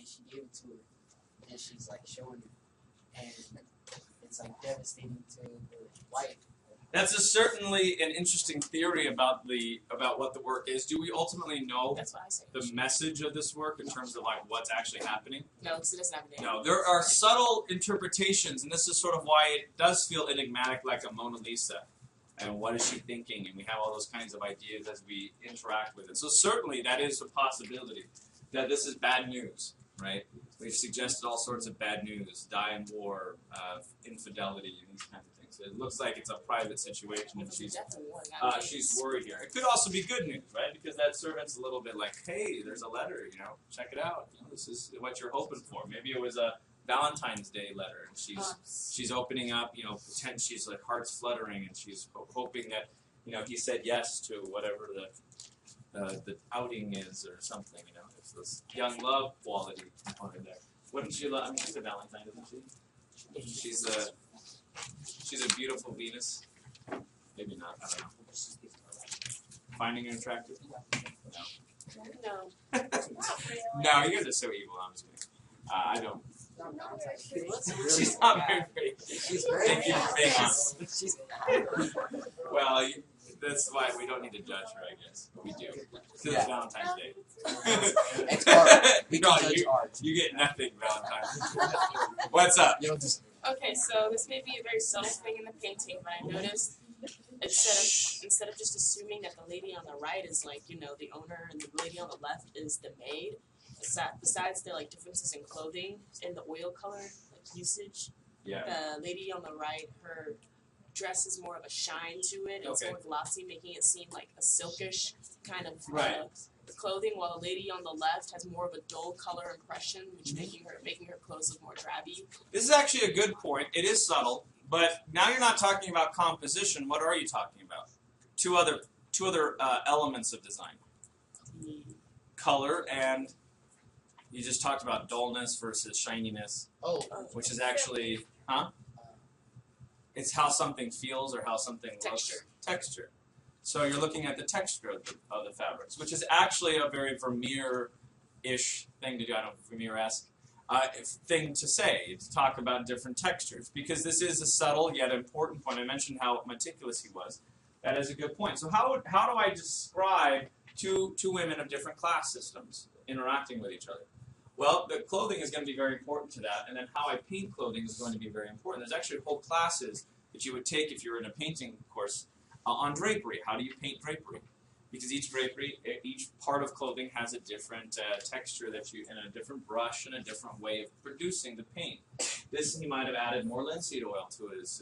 she gave it to her, and she's like showing it, and it's like devastating to the wife. That's certainly an interesting theory about what the work is. Do we ultimately know That's what I say. the message of this work in terms of like what's actually happening? No, because it doesn't have a name. No, there are subtle interpretations, and this is sort of why it does feel enigmatic, like a Mona Lisa. And what is she thinking? And we have all those kinds of ideas as we interact with it. So certainly that is a possibility that this is bad news, right? We've suggested all sorts of bad news, die in war, infidelity, and these kinds of things. It looks like it's a private situation, and she's worried here. It could also be good news, right? Because that servant's a little bit like, hey, there's a letter, check it out. This is what you're hoping for. Maybe it was a Valentine's Day letter, and she's opening up, pretend she's like heart's fluttering, and she's hoping that, he said yes to whatever the outing is or something, It's this young love quality component there. Wouldn't she love? I mean, she's a Valentine, isn't she? She's a beautiful Venus. Maybe not. I don't know. Finding her attractive? No. No, you guys are so evil. I'm just kidding. I don't. She's not very pretty. She's very famous. She's Well, that's why we don't need to judge her, I guess. But we do. Because it's Valentine's Day. It's art. We No, don't judge art. you get nothing Valentine's Day. What's up? Okay, so this may be a very subtle thing in the painting, but I noticed instead of just assuming that the lady on the right is like, the owner and the lady on the left is the maid, besides the differences in clothing and the oil color usage, the lady on the right, her dress is more of a shine to it. It's more glossy, making it seem like a silkish kind of clothing, while the lady on the left has more of a dull color impression, which making her clothes look more drabby. This is actually a good point. It is subtle, but now you're not talking about composition. What are you talking about? Two other elements of design. Color, and you just talked about dullness versus shininess, which is actually, it's how something feels or how something looks. Texture. So you're looking at the texture of the fabrics, which is actually a very Vermeer-ish thing to do. I don't know, Vermeer-esque thing to say, to talk about different textures, because this is a subtle yet important point. I mentioned how meticulous he was. That is a good point. So how do I describe two women of different class systems interacting with each other? Well, the clothing is going to be very important to that, and then how I paint clothing is going to be very important. There's actually whole classes that you would take if you were in a painting course on drapery. How do you paint drapery? Because each part of clothing has a different texture and a different brush and a different way of producing the paint. This, he might have added more linseed oil to his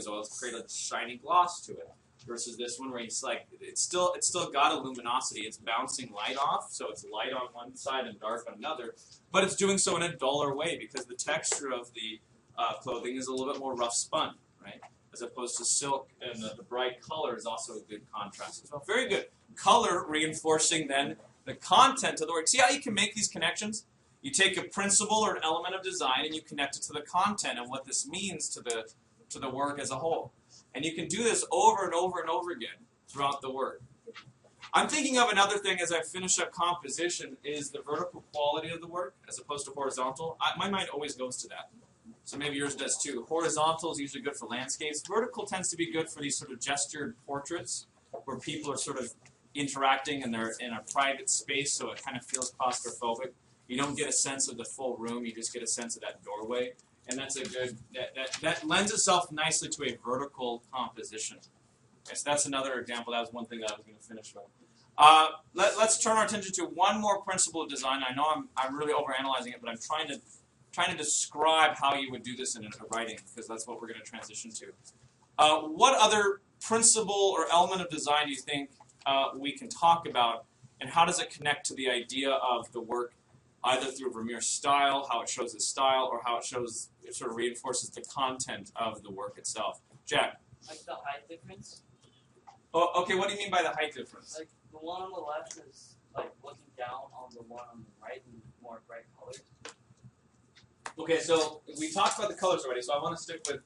oil to create a shiny gloss to it. Versus this one where he's like, it's still got a luminosity. It's bouncing light off, so it's light on one side and dark on another. But it's doing so in a duller way because the texture of the clothing is a little bit more rough spun, right? As opposed to silk, and the bright color is also a good contrast as well. Very good. Color reinforcing then the content of the work. See how you can make these connections? You take a principle or an element of design and you connect it to the content and what this means to the work as a whole. And you can do this over and over and over again throughout the work. I'm thinking of another thing as I finish up composition is the vertical quality of the work as opposed to horizontal. My mind always goes to that. So maybe yours does too. Horizontal is usually good for landscapes. Vertical tends to be good for these sort of gestured portraits where people are sort of interacting and they're in a private space, so it kind of feels claustrophobic. You don't get a sense of the full room, you just get a sense of that doorway. And that's a good, that lends itself nicely to a vertical composition. Okay, so that's another example. That was one thing that I was going to finish with. Let's turn our attention to one more principle of design. I know I'm really overanalyzing it, but I'm trying to describe how you would do this in a writing, because that's what we're going to transition to. What other principle or element of design do you think we can talk about, and how does it connect to the idea of the work, either through Vermeer's style, how it shows his style, or how it sort of reinforces the content of the work itself? Jack? Like the height difference? Oh, okay, what do you mean by the height difference? Like the one on the left is like looking down on the one on the right in more bright colors. Okay, so we talked about the colors already, so I want to stick with,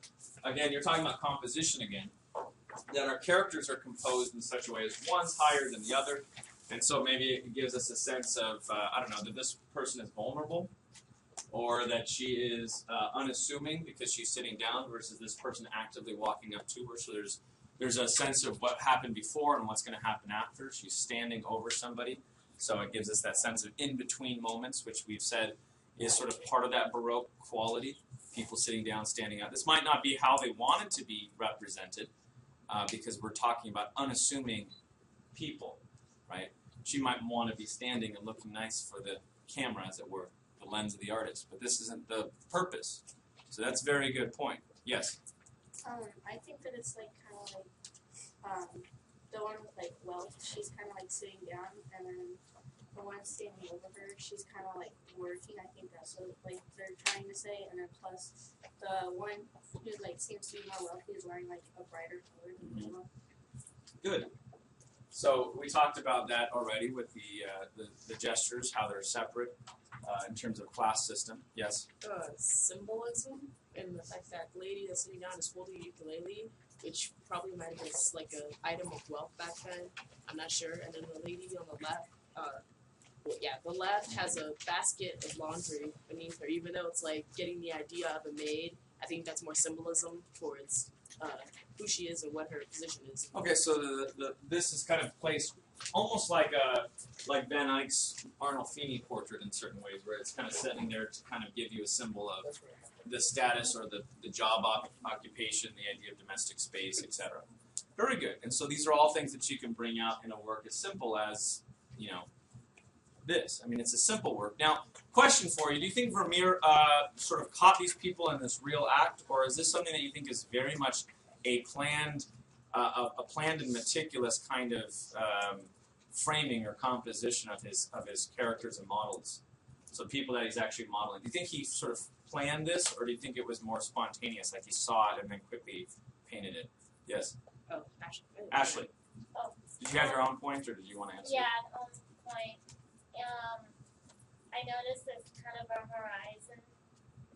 again, you're talking about composition again, that our characters are composed in such a way as one's higher than the other, And so maybe it gives us a sense of, I don't know, that this person is vulnerable, or that she is unassuming because she's sitting down versus this person actively walking up to her. So there's a sense of what happened before and what's going to happen after. She's standing over somebody. So it gives us that sense of in-between moments, which we've said is sort of part of that Baroque quality, people sitting down, standing up. This might not be how they wanted to be represented, because we're talking about unassuming people, right? She might want to be standing and looking nice for the camera, as it were, the lens of the artist, but this isn't the purpose. So that's a very good point. Yes? I think that it's like kind of like the one with like wealth, she's kind of like sitting down, and then the one standing over her, she's kind of like working. I think that's what like they're trying to say, and then plus the one who like seems to be more wealthy is wearing like a brighter color than the one. Good. So we talked about that already with the gestures, how they're separate in terms of class system. Yes? Symbolism, and the fact that the lady that's sitting down is holding a ukulele, which probably might have been like an item of wealth back then. I'm not sure. And then the lady on the left, the left has a basket of laundry beneath her, even though it's like getting the idea of a maid. I think that's more symbolism towards who she is and what her position is. Okay, so this is kind of placed almost like Van Eyck's Arnolfini portrait in certain ways, where it's kind of sitting there to kind of give you a symbol of the status or the job occupation, the idea of domestic space, etc. Very good. And so these are all things that you can bring out in a work as simple as, you know, this. I mean, it's a simple work. Now, question for you: do you think Vermeer sort of caught these people in this real act, or is this something that you think is very much a planned and meticulous kind of framing or composition of his characters and models? So people that he's actually modeling. Do you think he sort of planned this, or do you think it was more spontaneous, like he saw it and then quickly painted it? Yes. Oh, Ashley. Ashley. Oh. Did you have your own point, or did you want to answer? Yeah, point. I noticed it's kind of a horizon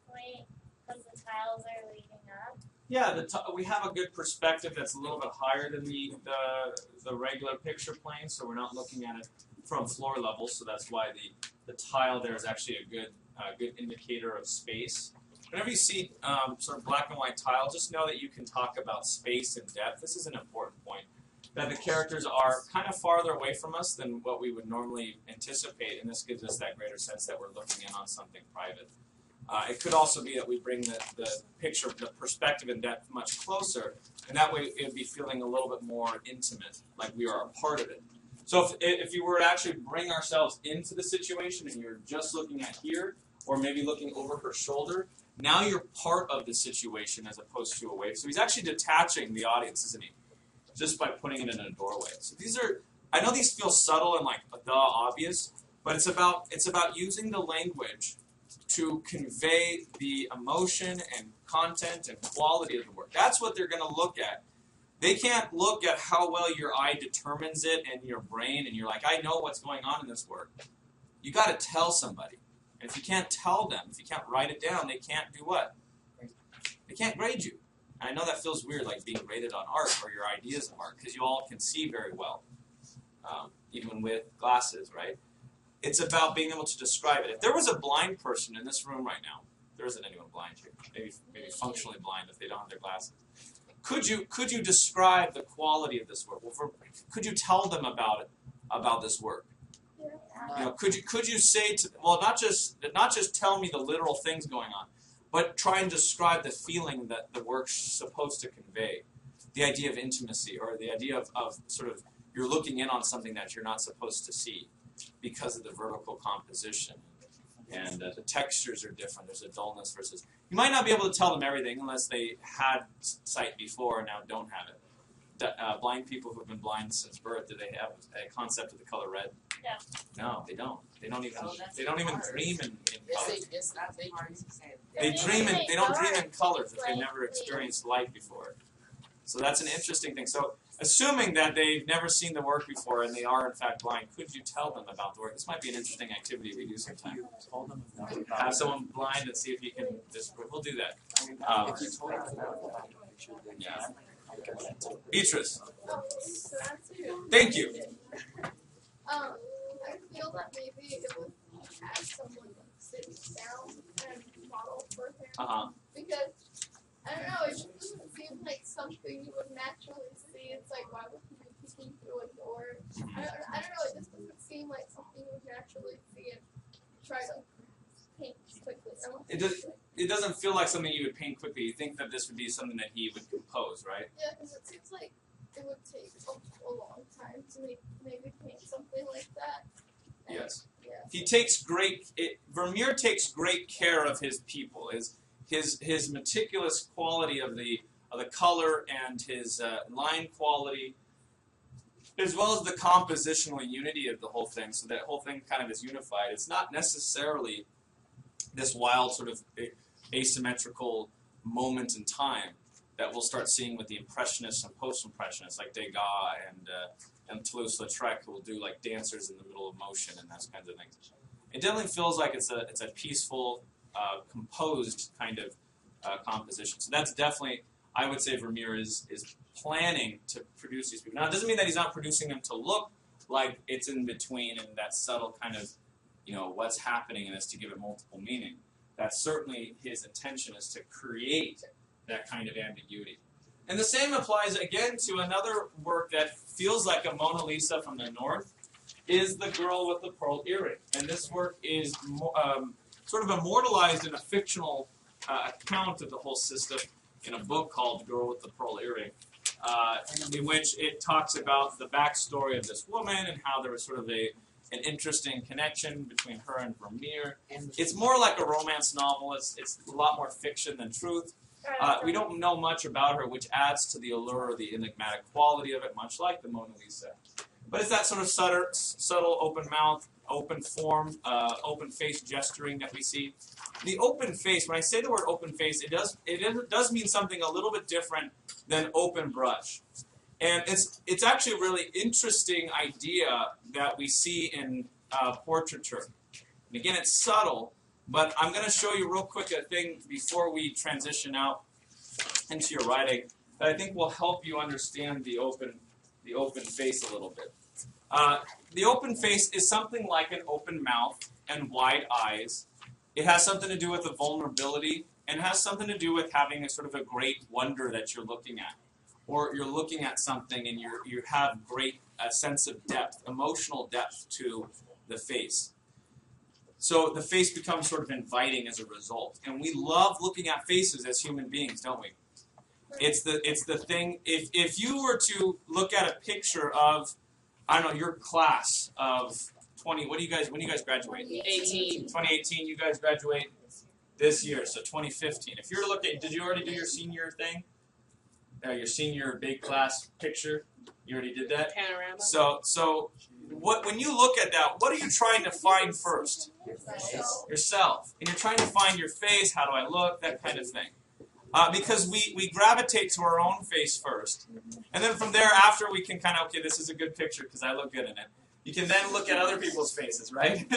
point because the tiles are leading up. Yeah, we have a good perspective that's a little bit higher than the regular picture plane, so we're not looking at it from floor level. So that's why the tile there is actually a good indicator of space. Whenever you see sort of black and white tile, just know that you can talk about space and depth. This is an important point. That the characters are kind of farther away from us than what we would normally anticipate, and this gives us that greater sense that we're looking in on something private. It could also be that we bring the picture, the perspective and depth much closer, and that way it would be feeling a little bit more intimate, like we are a part of it. So if you were to actually bring ourselves into the situation and you're just looking at here, or maybe looking over her shoulder, now you're part of the situation as opposed to away. So he's actually detaching the audience, isn't he? Just by putting it in a doorway. So these are, I know these feel subtle and like the obvious, but it's about using the language to convey the emotion and content and quality of the work. That's what they're going to look at. They can't look at how well your eye determines it and your brain, and you're like, I know what's going on in this work. You got to tell somebody. And if you can't tell them, if you can't write it down, they can't do what? They can't grade you. I know that feels weird, like being graded on art or your ideas of art, because you all can see very well, even with glasses, right? It's about being able to describe it. If there was a blind person in this room right now, there isn't anyone blind here, maybe functionally blind if they don't have their glasses. Could you describe the quality of this work? Well, could you tell them about this work? You know, could you say to, well, not just tell me the literal things going on, but try and describe the feeling that the work's supposed to convey. The idea of intimacy, or the idea of sort of you're looking in on something that you're not supposed to see because of the vertical composition. And the textures are different. There's a dullness versus... You might not be able to tell them everything unless they had sight before and now don't have it. Blind people who've been blind since birth, do they have a concept of the color red? No, they don't. They don't even dream in colors. It's not they hard to say. They don't dream in colors if they've never experienced light before. So that's an interesting thing. So assuming that they've never seen the work before and they are in fact blind, could you tell them about the work? This might be an interesting activity we do sometime. Have someone blind and see if you can we'll do that. Yeah. Beatrice. Thank you. I feel that maybe it would have someone like sitting down and model for him. Because I don't know, it just doesn't seem like something you would naturally see. It's like, why would he be peeking through a door? I don't know, it just doesn't seem like something you would naturally see and try to paint quickly. It doesn't feel like something you would paint quickly. You think that this would be something that he would compose, right? Yeah, because it seems like it would take a long time to maybe paint something like that. And Yes. Yeah. He takes Vermeer takes great care of his people. His meticulous quality of the color and his line quality, as well as the compositional unity of the whole thing, so that whole thing kind of is unified. It's not necessarily this wild sort of asymmetrical moment in time that we'll start seeing with the Impressionists and Post-Impressionists, like Degas and Toulouse-Lautrec, who will do like dancers in the middle of motion and those kinds of things. It definitely feels like it's a peaceful, composed kind of composition. So that's definitely, I would say, Vermeer is planning to produce these people. Now, it doesn't mean that he's not producing them to look like it's in between and that subtle kind of, what's happening in this to give it multiple meaning. That's certainly his intention, is to create that kind of ambiguity. And the same applies again to another work that feels like a Mona Lisa from the north, is The Girl with the Pearl Earring. And this work is sort of immortalized in a fictional account of the whole system in a book called The Girl with the Pearl Earring, in which it talks about the backstory of this woman and how there was sort of an interesting connection between her and Vermeer. It's more like a romance novel. It's a lot more fiction than truth. We don't know much about her, which adds to the allure, the enigmatic quality of it, much like the Mona Lisa. But it's that sort of subtle open mouth, open form, open face gesturing that we see. The open face, when I say the word open face, it does mean something a little bit different than open brush. And it's actually a really interesting idea that we see in portraiture. And again, it's subtle, but I'm going to show you real quick a thing before we transition out into your writing that I think will help you understand the open face a little bit. The open face is something like an open mouth and wide eyes. It has something to do with the vulnerability, and it has something to do with having a sort of a great wonder that you're looking at. Or you're looking at something and you have great sense of depth, emotional depth to the face. So the face becomes sort of inviting as a result. And we love looking at faces as human beings, don't we? It's the thing, if you were to look at a picture of, I don't know, your class of 20, when do you guys graduate? 18. 2018, you guys graduate this year, so 2015. If you were to look at, did you already do your senior thing? Your senior big class picture? You already did that? Panorama. So when you look at that, what are you trying to find first? Yourself. And you're trying to find your face, how do I look, that kind of thing. Because we gravitate to our own face first. And then from there, after we can kind of, okay, this is a good picture because I look good in it. You can then look at other people's faces, right?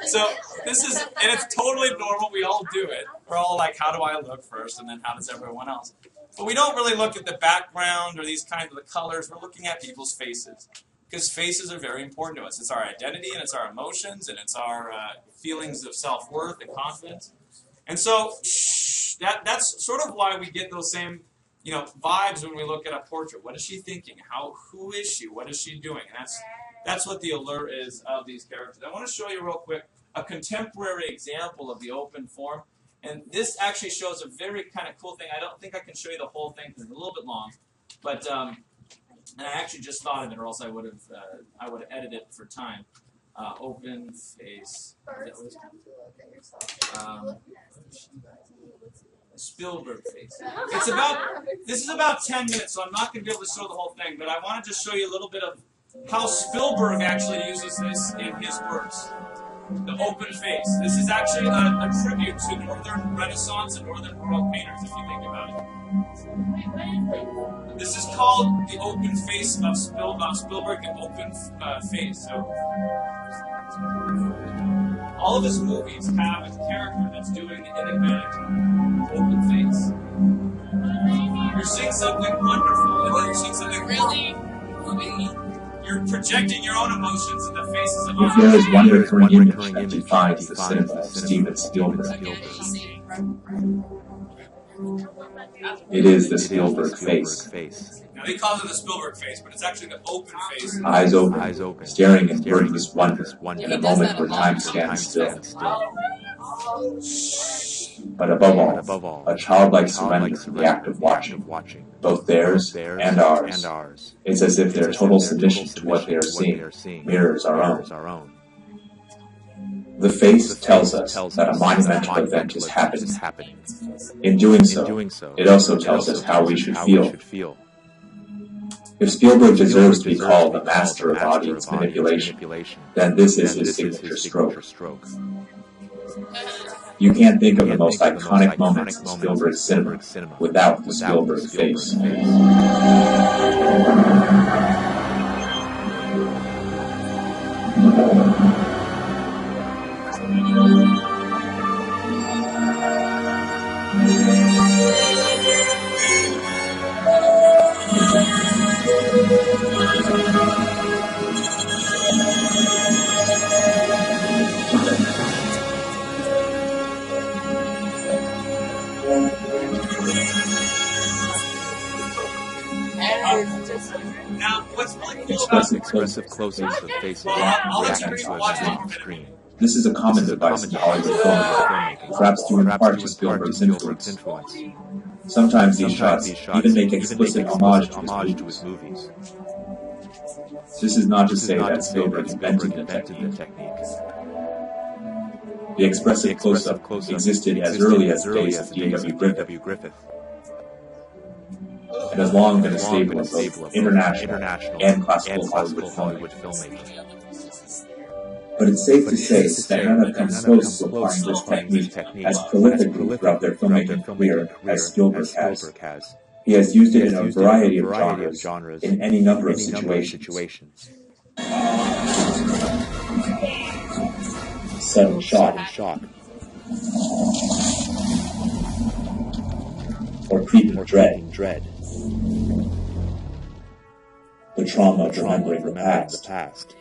So this is, and it's totally normal, we all do it. We're all like, how do I look first, and then how does everyone else? But we don't really look at the background or these kinds of the colors. We're looking at people's faces. Because faces are very important to us. It's our identity, and it's our emotions, and it's our feelings of self-worth and confidence. And so that's sort of why we get those same vibes when we look at a portrait. What is she thinking? Who is she? What is she doing? And that's what the allure is of these characters. I want to show you real quick a contemporary example of the open form. And this actually shows a very kind of cool thing. I don't think I can show you the whole thing because it's a little bit long. But and I actually just thought of it, or else I would have edited it for time. Open face. First, you have to look at yourself. Spielberg face. This is about 10 minutes, so I'm not going to be able to show the whole thing, but I want to just show you a little bit of how Spielberg actually uses this in his works. The open face. This is actually a tribute to Northern Renaissance and Northern Baroque painters, if you think about it. This is called the open face of Spielberg, the open face. So, all of his movies have a character that's doing the enigmatic open face. You're seeing something wonderful, and then you're seeing something really. you're projecting your own emotions in the faces of If others. there is one recurring image that defines the cinema of Steven Spielberg, it is the Spielberg face. Now he calls it the Spielberg face, but it's actually the open face. Eyes open, staring in wordless wonder, in a moment where time stands still. But above all, a childlike surrender to the act of watching, both theirs and ours. It's as if their total submission to what they are seeing mirrors our own. The face tells us that a monumental event is happening. In doing so, it also tells us how we should feel. If Spielberg deserves to be called the master of audience manipulation, then this is his signature stroke. You can't think of the most iconic moments in Spielberg's cinema without the Spielberg face. Now, what's really cool Expressive close-ups of faces I'll let you reacting to watch events it. on screen. This is a common device in Hollywood filmmaking, perhaps due in part to Spielberg's influence. Sometimes these shots even make explicit homage to his movies. This is not to say that Spielberg invented the technique. The expressive close-up existed as early as the days of D.W. Griffith, and has long been a staple of both international and classical Hollywood filmmaking. But it's safe to say that none have come close to applying this technique as prolifically throughout their filmmaking career as Spielberg has. He has used it in a variety of genres in any number of situations. Sudden shock. Or creeping dread. The trauma of remembering the past.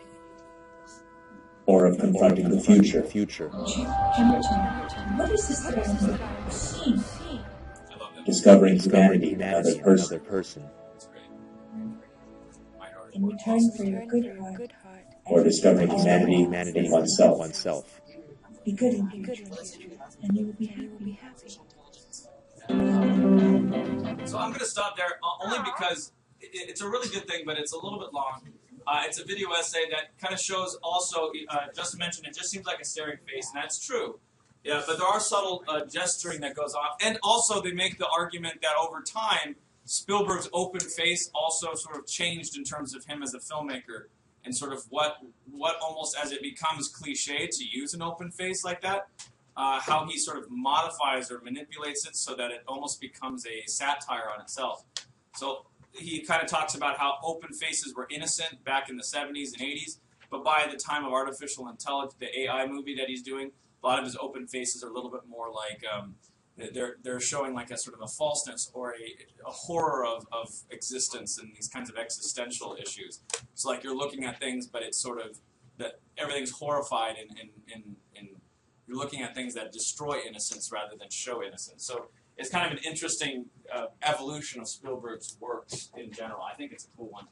Or of confronting the future. What is this that I've seen? Discovering humanity in another person. In return for your good heart, Or discovering humanity in oneself. be good in future, and you will be happy. So I'm going to stop there only because it's a really good thing, but it's a little bit long. It's a video essay that kind of shows also, Justin mentioned, it just seems like a staring face, and that's true. Yeah, but there are subtle gesturing that goes on. And also they make the argument that over time, Spielberg's open face also sort of changed in terms of him as a filmmaker and sort of what almost as it becomes cliche to use an open face like that, how he sort of modifies or manipulates it so that it almost becomes a satire on itself. So he kind of talks about how open faces were innocent back in the 70s and 80s, but by the time of artificial intelligence, the AI movie that he's doing, a lot of his open faces are a little bit more like they're showing like a sort of a falseness or a horror of existence and these kinds of existential issues. It's like you're looking at things, but it's sort of that everything's horrified and you're looking at things that destroy innocence rather than show innocence. So it's kind of an interesting evolution of Spielberg's works in general. I think it's a cool one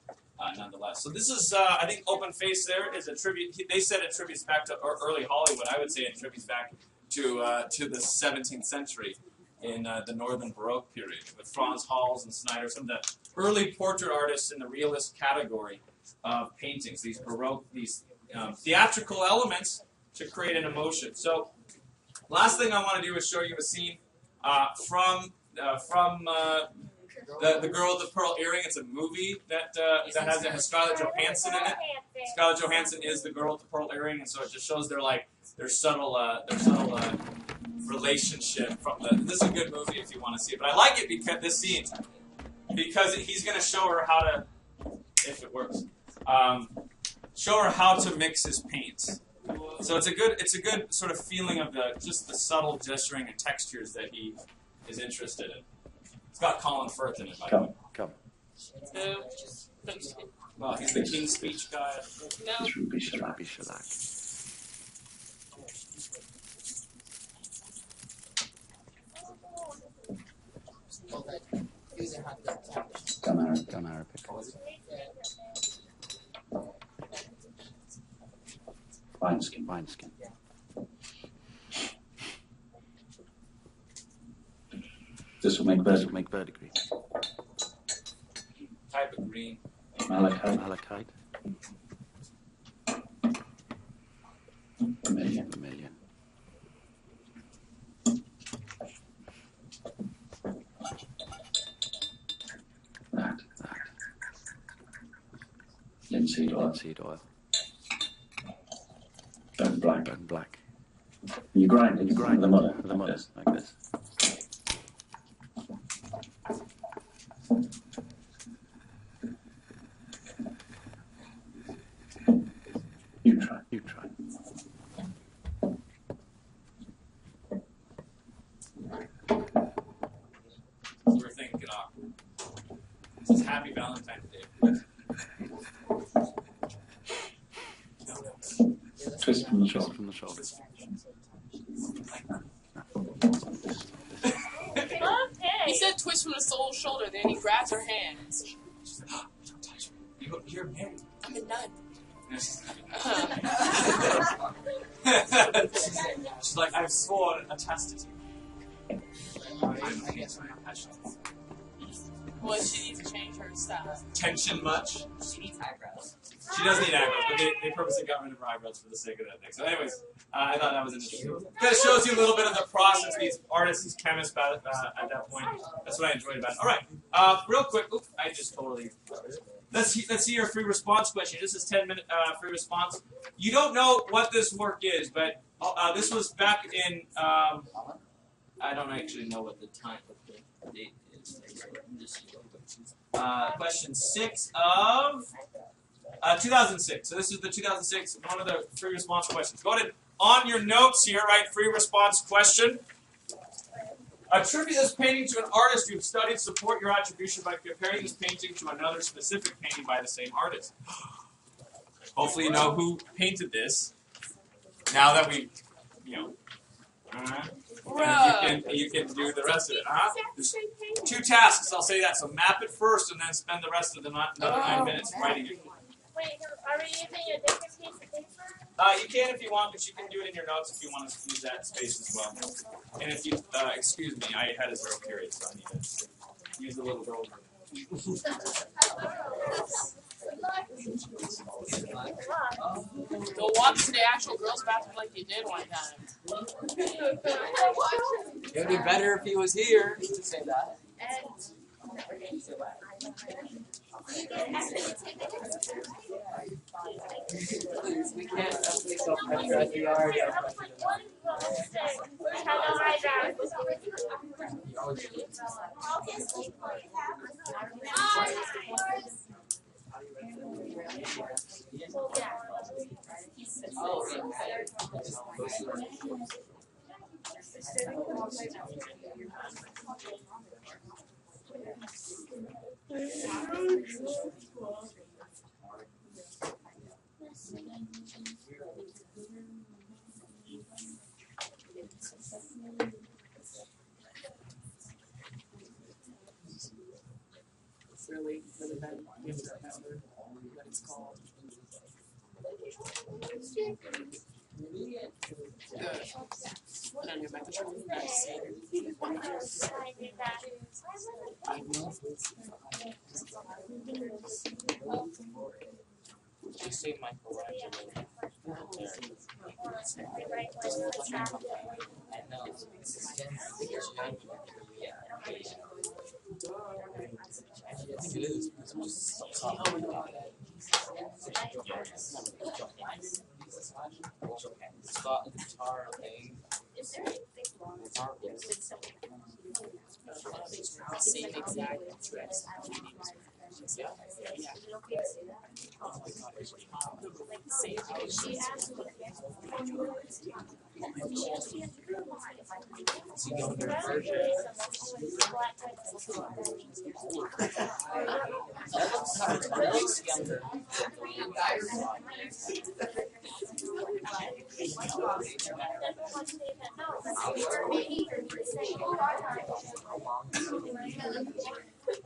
nonetheless. So this is, I think Open Face there is a tribute. They said it tributes back to early Hollywood. I would say it tributes back to the 17th century in the Northern Baroque period with Franz Hals and Snyder, some of the early portrait artists in the realist category of paintings, these Baroque, these theatrical elements to create an emotion. So last thing I want to do is show you a scene from the Girl with the Pearl Earring. It's a movie that has Scarlett Johansson in it. Scarlett Johansson is the Girl with the Pearl Earring, and so it just shows their subtle relationship. This is a good movie if you want to see it, but I like it because this scene because he's going to show her how to, if it works, show her how to mix his paints. So it's a good sort of feeling of just the subtle gesturing and textures that he is interested in. It's got Colin Firth in it, by the way. Come. So, Well, he's the King's Speech guy. No. This ruby shellac. Well, that user had the cabbage. Gun Arabic. Wineskin. This will make verdigris. Type of green. Malachite. Vermilion. That. Linseed oil. Burnt black. You grind the mother like this. You try. We're thinking this is Happy Valentine's Day. Twist from the shoulder. He said twist from the shoulder, then he grabs her hands. She's like, oh, don't touch me. You're married. I'm a nun. She's like, I've sworn a chastity. I guess I'm not passionate. Well, she needs to change her style. Tension much? She needs eyebrows. She does need eyebrows, but they purposely got rid of her eyebrows for the sake of that thing. So anyways, I thought that was interesting. Kind of shows you a little bit of the process these artists, these chemists at that point. That's what I enjoyed about it. All right, real quick. Oops, I just totally... Let's see your free response question. This is 10-minute free response. You don't know what this work is, but this was back in... I don't actually know what the date is. Question 6 of 2006. So this is the 2006, one of the free response questions. Go ahead on your notes here, write free response question. Attribute this painting to an artist you've studied. Support your attribution by comparing this painting to another specific painting by the same artist. Hopefully you know who painted this. Now that we, and you can do the rest of it. There's 2 tasks, I'll say that. So map it first and then spend the rest of the another 9 minutes writing it. Wait, are we using a different piece of paper? You can if you want, but you can do it in your notes if you want to use that space as well. And if you, excuse me, I had a 0 period, so I need to use the little girl. Go walk to the actual girls' bathroom like you did one time. It would be better if he was here to say that. Please, we can't definitely self-pressure at the art. Really, for the band, what it's called. Put on your microphone. You say Michelangelo. I know. I think it is. Because I'm just talking about it. It's got a guitar thing. Same exact tricks. Yeah. Same looks younger.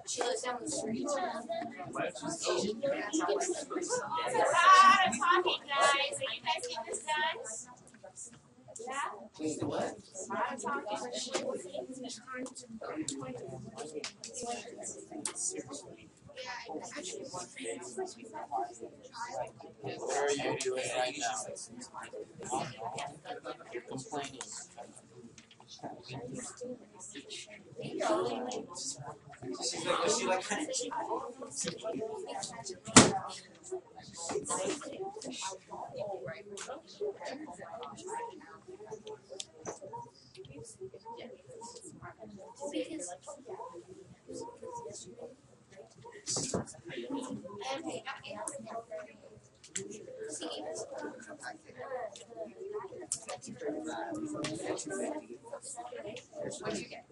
She lives down the street. She's Asian. That's how I'm talking, guys. Are you guys getting this done? Yeah? Wait, what? I'm talking. Where are you doing right now? Complaining. She's like What'd you get?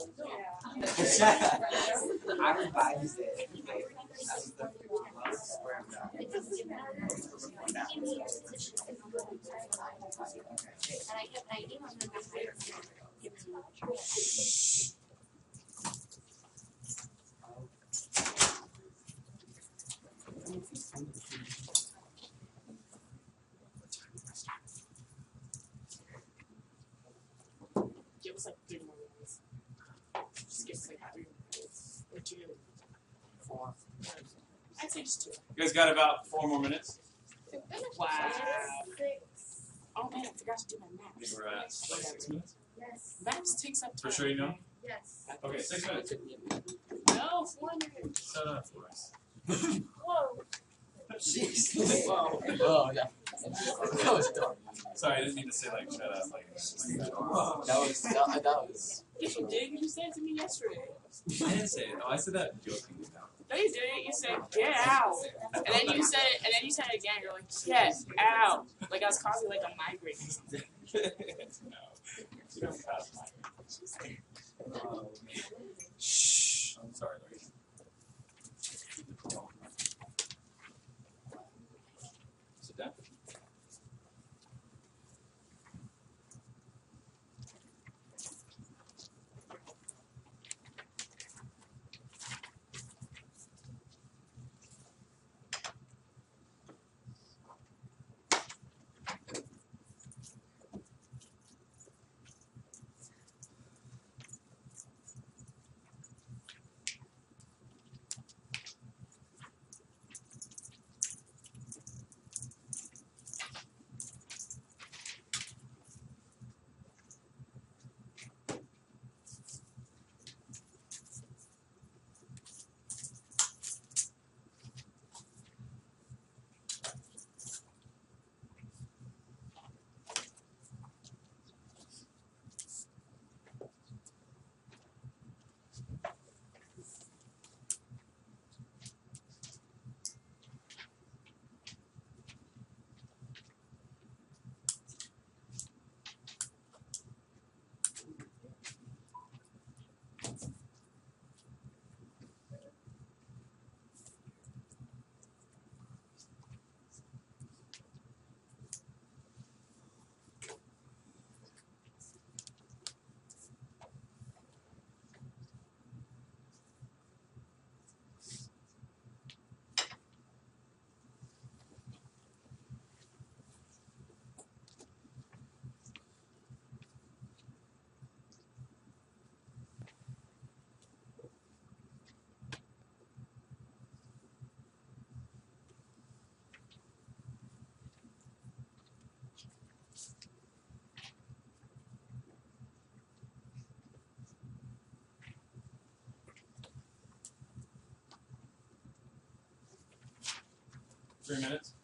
I revised it. Give us like 3 more minutes. Just give us like 3 minutes. Or 2. 4. I'd say just 2. You guys got about 4 more minutes. Wow. Oh man, I forgot to do my I maps. think we're at like 6 minutes. Yes. Maps takes up time. For sure you know? Yes. Okay, 6 minutes. No, 4 minutes. Whoa. Jeez. Whoa. Oh, yeah. That was dumb. Sorry, I didn't mean to say like shut up like that. That was. Yes, you did. You said it to me yesterday. I didn't say it. Oh, I said that jokingly now. No, you didn't. You said get out, and then you said it again. You're like get out, like I was causing like a migraine or something. No. You don't pass my Shh. I'm sorry, Larry. Sit down. Three minutes.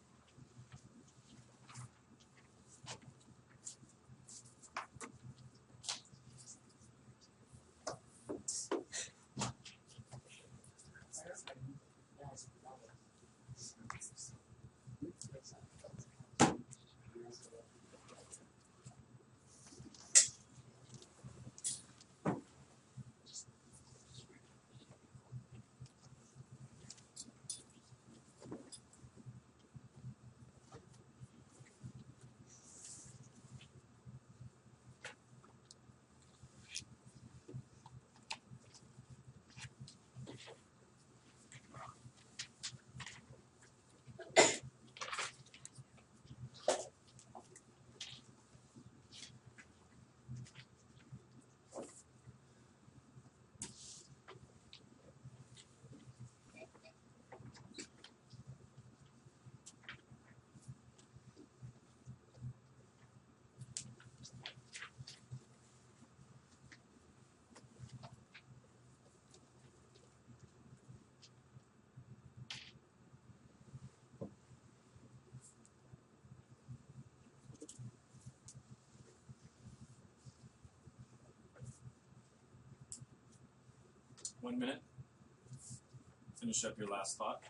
1 minute. Finish up your last thought.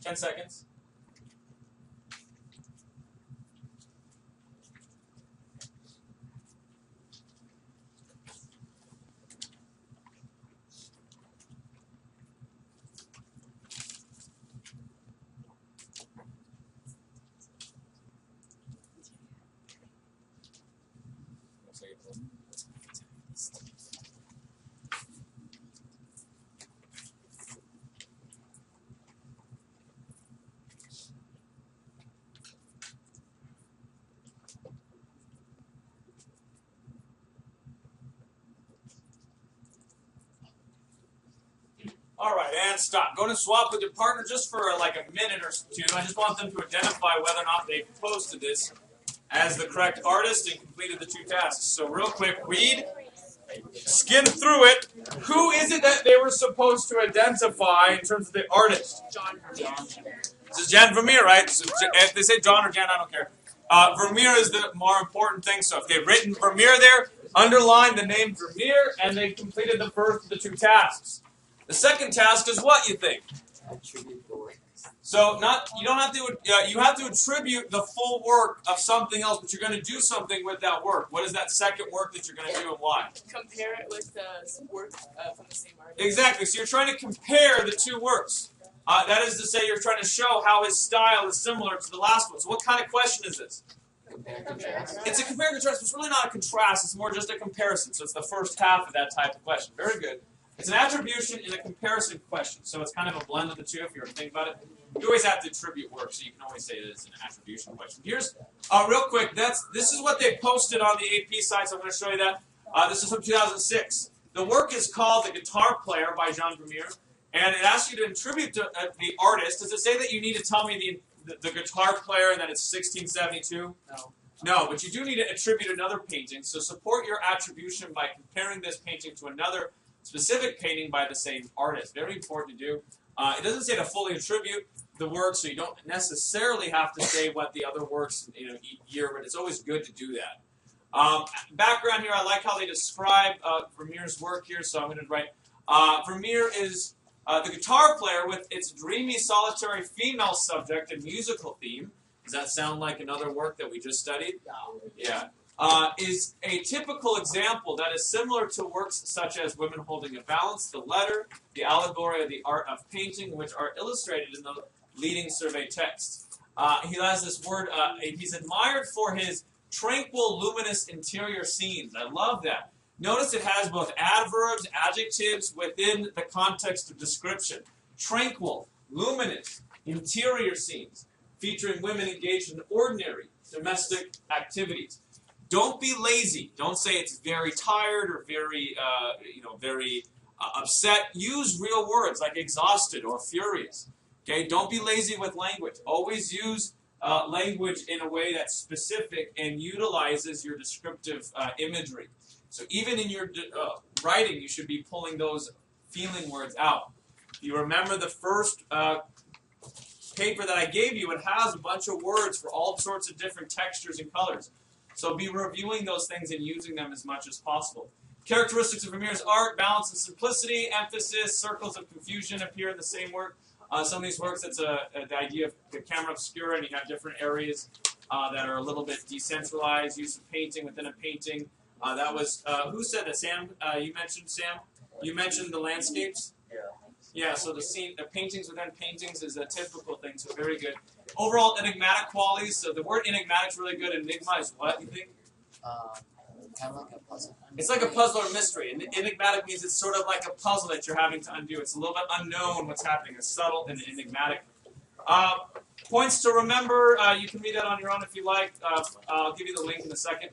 Ten seconds. All right, and stop. Go to swap with your partner just for like a minute or two. I just want them to identify whether or not they've posted this as the correct artist and completed the 2 tasks. So real quick, read, skim through it. Who is it that they were supposed to identify in terms of the artist? John. This is Jan Vermeer, right? So if they say John or Jan, I don't care. Vermeer is the more important thing. So if they've written Vermeer there, underline the name Vermeer, and they completed the first of the 2 tasks. The second task is what, you think? Attribute the work. So you don't have to you have to attribute the full work of something else, but you're going to do something with that work. What is that second work that you're going to do and why? Compare it with the work from the same artist. Exactly. So you're trying to compare the 2 works. That is to say, you're trying to show how his style is similar to the last one. So what kind of question is this? It's a compare and contrast. It's really not a contrast. It's more just a comparison. So it's the first half of that type of question. Very good. It's an attribution and a comparison question. So it's kind of a blend of the 2 if you were to think about it. You always have to attribute work, so you can always say that it's an attribution question. Here's, real quick, this is what they posted on the AP site, so I'm going to show you that. This is from 2006. The work is called The Guitar Player by Jean Vermeer, and it asks you to attribute to the artist. Does it say that you need to tell me the guitar player and that it's 1672? No. No, but you do need to attribute another painting, so support your attribution by comparing this painting to another specific painting by the same artist. Very important to do. It doesn't say to fully attribute the work, so you don't necessarily have to say what the other works each year, but it's always good to do that. Background here, I like how they describe Vermeer's work here, so I'm going to write, Vermeer is the guitar player with its dreamy, solitary female subject and musical theme. Does that sound like another work that we just studied? Yeah. Is a typical example that is similar to works such as Women Holding a Balance, The Letter, The Allegory of the Art of Painting, which are illustrated in the leading survey texts. He has this word, he's admired for his tranquil, luminous interior scenes. I love that. Notice it has both adverbs, adjectives within the context of description. Tranquil, luminous, interior scenes, featuring women engaged in ordinary domestic activities. Don't be lazy. Don't say it's very tired or very, very upset. Use real words like exhausted or furious. Okay, don't be lazy with language. Always use language in a way that's specific and utilizes your descriptive imagery. So even in your writing, you should be pulling those feeling words out. If you remember the first paper that I gave you, it has a bunch of words for all sorts of different textures and colors. So be reviewing those things and using them as much as possible. Characteristics of Vermeer's art: balance and simplicity, emphasis, circles of confusion appear in the same work. Some of these works, it's the idea of the camera obscura, and you have different areas that are a little bit decentralized, use of painting within a painting. That was, who said that? Sam, you mentioned, Sam? You mentioned the landscapes? Yeah, so the paintings within paintings is a typical thing, so very good. Overall enigmatic qualities, so the word enigmatic is really good. Enigma is what, you think? Kind of like a puzzle. It's like a puzzle or mystery. And enigmatic means it's sort of like a puzzle that you're having to undo. It's a little bit unknown what's happening. It's subtle and enigmatic. Points to remember, you can read that on your own if you like. I'll give you the link in a second.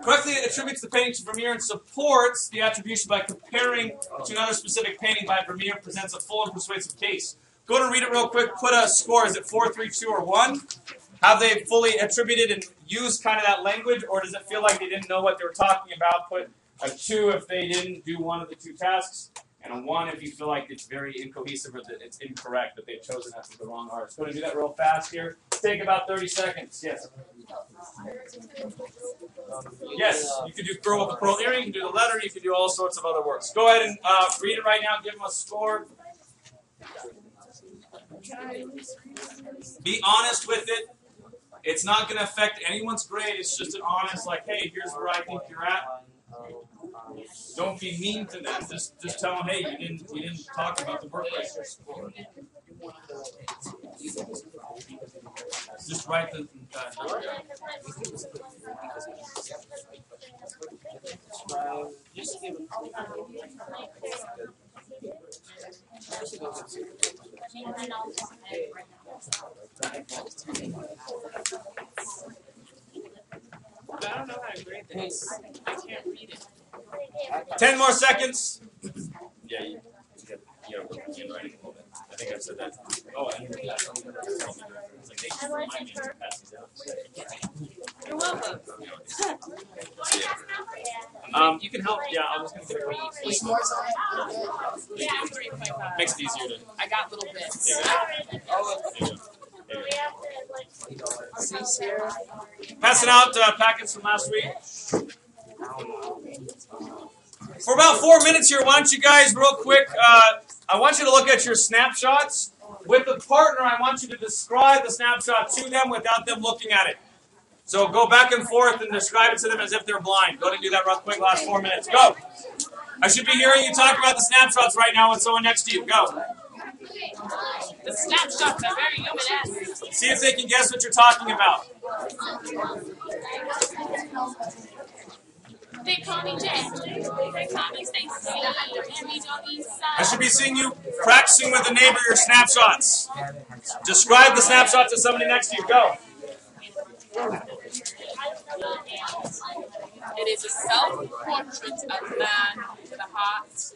Correctly attributes the painting to Vermeer and supports the attribution by comparing to another specific painting by Vermeer, presents a full and persuasive case. Go ahead and read it real quick. Put a score. Is it 4, 3, 2, or 1? Have they fully attributed and used kind of that language, or does it feel like they didn't know what they were talking about? Put a 2 if they didn't do one of the 2 tasks, and a 1 if you feel like it's very incohesive or that it's incorrect, that they've chosen that for the wrong artist. Go ahead and do that real fast here. Take about 30 seconds. Yes. Yes, you can do girl with a pearl earring, you can do the letter, you can do all sorts of other works. Go ahead and read it right now, give them a score. Be honest with it. It's not going to affect anyone's grade, it's just an honest, like, hey, here's where I think you're at. Don't be mean to them. Just tell them, hey, you didn't talk about the work right. Just write the number down. 10 more seconds. Yeah, you have writing a little bit. I think I've said that. Oh, and You're welcome. You can help. Yeah, I was going to give it 3.5. Makes it easier to. I got little bits. Passing out packets from last week. For about 4 minutes here, why don't you guys, real quick, I want you to look at your snapshots. With the partner, I want you to describe the snapshot to them without them looking at it. So go back and forth and describe it to them as if they're blind. Go ahead and do that real quick, last 4 minutes. Go. I should be hearing you talk about the snapshots right now with someone next to you. Go. The snapshots are very human-esque. See if they can guess what you're talking about. They call me Jack. They call me Stacy. I should be seeing you practicing with a neighbor your snapshots. Describe the snapshot to somebody next to you. Go. It is a self-portrait of a man with a heart.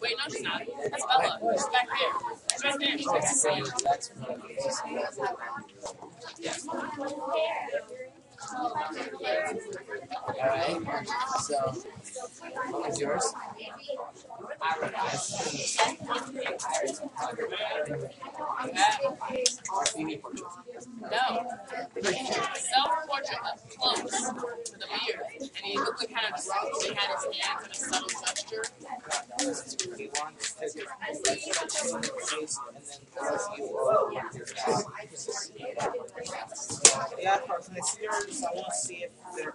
Wait, no, she's not. That's Bella. She's back there. She's right there. She's right to see you. Alright, so, what was yours? No. Self-portrait up close with a beard. And he looked like kind of drunk. He had his hands in a subtle gesture. Yeah, can I see yours? I want to see if they're.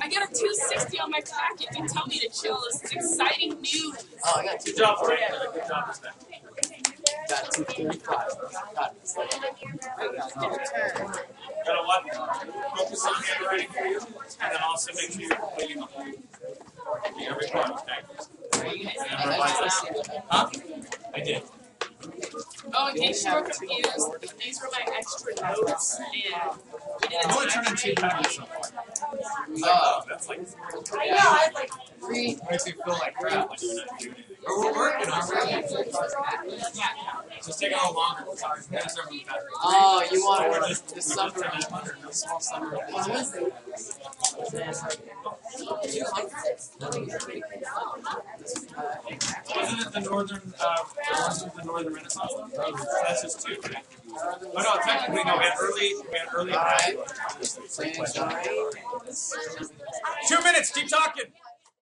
I got a 260 on my packet. They tell me to chill. This is exciting news. Oh, I got 2. Good job, Frank. Good job, Frank. Got 235. Got it. Gotta what? Focus on handwriting for you, and then also make sure you're completing the whole every part. Okay. Huh? I did. Oh, in case you were confused, these were my extra notes, and we did I've only turned in 2 packets so far. That's like. Yeah, I had like 3. Makes you feel like crap when you're not doing anything. But we're working on it. It's just taking a little longer. Oh, you want the summer, small summer. What is it? Isn't it the Northern Renaissance one? That's just 2, right? Oh no, technically no. We had early. 2 minutes. Keep talking.